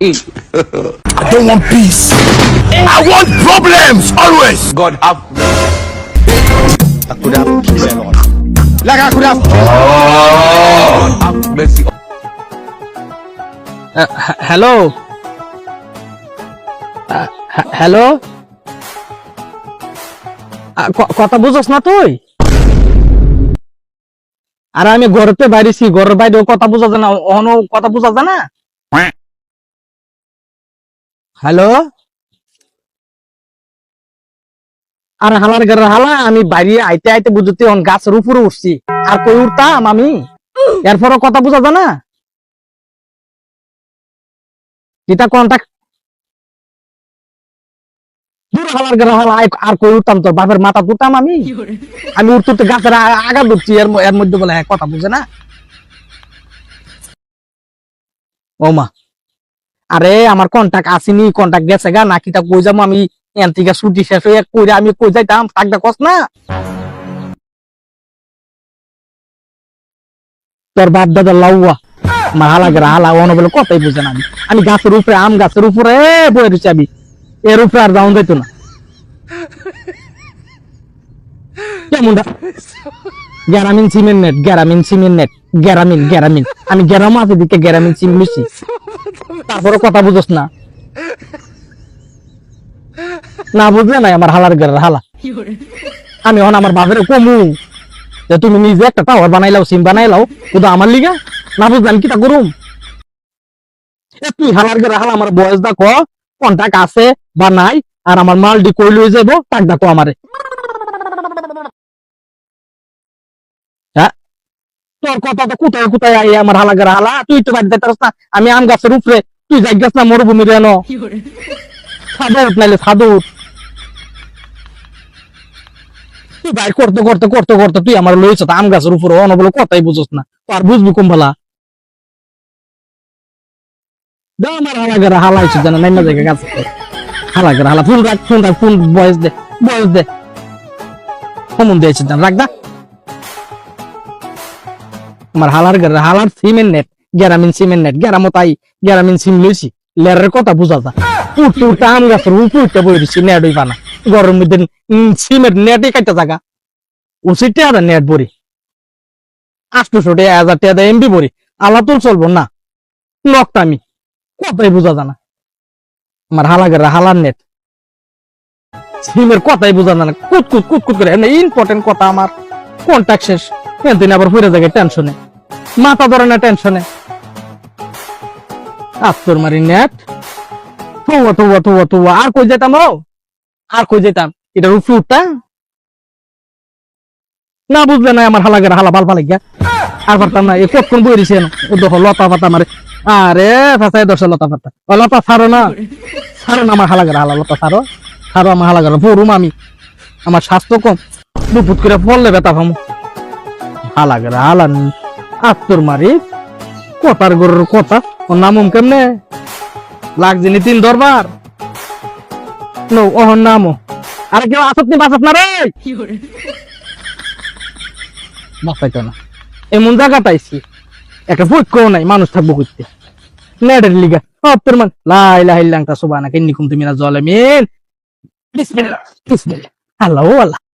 I don't want peace. I want problems always. God have Aku dah belok. Like I could have. God have mercy. Hello hello কথা বুঝছ না তুই? আর আমি ঘরতে বাইরেছি, ঘরের বাইরেও কথা বোঝা যায় না, অহনো কথা বোঝা যায় না। হ্যালো, আর হালার ঘরের হালা, আমি বাইরে আইতে আইতে বুঝতে গাছের উপরে উঠছি, আর কই উঠতাম আমি, এরপরও কথা বোঝা যায় না। এটা কন্টাক্ট হালার ঘরের হালা, আর কই উঠতাম, তোর বাপের মাথা তুলতাম আমি উঠতে গাছের আগা ধরছি, এর মধ্যে বলে হ্যাঁ কথা বুঝে না। ও মা, আরে আমার কন্টাক্ট আসেনি, কন্টাক্ট গেছে গা, নাকি তা কই যাবো আমি, এনতিকা ছুটি শেষ হয়ে কইরা আমি কই যাইতাম, থাকটা কস না। তোর বাপ দাদা লাউয়া আমার হালা গেরা হালা অন বলে কথাই বুঝে না। আমি গাছের উপরে, আম গাছের উপরে বয়ে রয়েছি, আমি এর উপরে আর যাওয়া যাইতো না। কেমন গ্যারামিন সিমেন্ট নেট, গ্যারামিন সিমেন্ট নেট, গ্যারামিন আমি গ্যারাম আছে দিকে গ্যারামিন সিম মিশি, তারপরে কথা বুঝোস না। না বুঝলে নাই আমার হালার ঘরের হালা। আমি এখন আমার বাপের কমু যে তুমি নিজে একটা টাওয়ার বানাইলাও, সিম বানাইলাও, শুধু আমার লিগা। না বুঝলে আমি কিটা করুম? তুই হালার ঘরের হালা, আমার বয়স দেখো, কন্টাক্ট আছে বা নাই, আর আমার মালডি কই লই যাবো, তাক দেখো আমারে। হ্যাঁ, তোর কথা তো কোথায় কোথায় আই আমার হালা ঘরের হালা। তুই তো বাড়িতে পারস না, আমি আম গাছের উপরে, তুই যাই গাছ না মরুভূমির এনো সাদত নাইলে সাদত। তুই ভাই করতে করতে করতে করতে তুই আমার লইছ আম গাছের উপরে, অন বলে কথাই বুঝছ না, তো আর বুঝবি কম ভালা। আমার হালা ঘরে হালা হয়েছে জানা নাই না জায়গা গাছ হালা ঘরে হালা। ফোন রাখ, ফোন রাখ, ফোন বয়স দে, বয়স দে, কমন দিয়েছে জান, রাখ দা। আমার হালার ঘরে হালার সিমেন্ট নেট, গ্যারামিন সিমেন্ট নেট, গ্যারামতাই গ্যারামিন সিম লইছি, লেরের কথা বুঝা যা। উঠতে উঠতে আম গাছের উপরে উঠতে বই দিচ্ছি, নেট হই পানা, গরম মধ্যে সিমের নেটই কাটতে থাকা, উচিতে আর নেট ভরি 800 টাকা 1000 টাকা এমবি ভরি, আলা তো চলবো না, নকটা আমি কথাই বুঝা জানা। আমার হালা ঘরে হালার নেট সিমের কথাই বুঝা জানা, কুতকুত কুতকুত করে ইম্পর্টেন্ট কথা, আমার কন্টাক্ট শেষ, দিন আবার ফিরে যাবে টেনশনে, মাথা ধরে না টেনশনে। আস্তর মারি নেট আর কই যেতাম, আর কই যেতাম, এটার উপরে উঠতা না বুঝলে না আমার হালা ঘরে হালা ভাল ভালো গিয়া আর পারতাম না। কতক্ষণ বই দিছে ও দেখো লতা পাতা মারে, আরে ফাঁসাই দর্শক লতা পাতা, ও লতা ছাড়ো না, ছাড়ো না আমার হালা ঘরে হালা, লতা ছাড়ো, ছাড়ো আমার হালা ঘরে পড়ুম আমি, আমার স্বাস্থ্য কম, দুপুত করে পড়লে বেতা ফামু। হালা ঘরে হালা আত্তর মারি কথার গরুর কথা, ওর নামম কেমনে লাগছে নি 3 দরবার নো ওহর নামও। আরে কেউ আসত নি বাসত না রে, বাসাইতো না, এমন জায়গা পাইছি একটা পক্ষও নাই, মানুষ থাকবো করতে নেটের লিগা। তোর মান লাই লাই লাংটা সুবানা কেন্নি কুম তুমি না জলে মিন বিসমিল্লাহ বিসমিল্লাহ আল্লাহ আল্লাহ।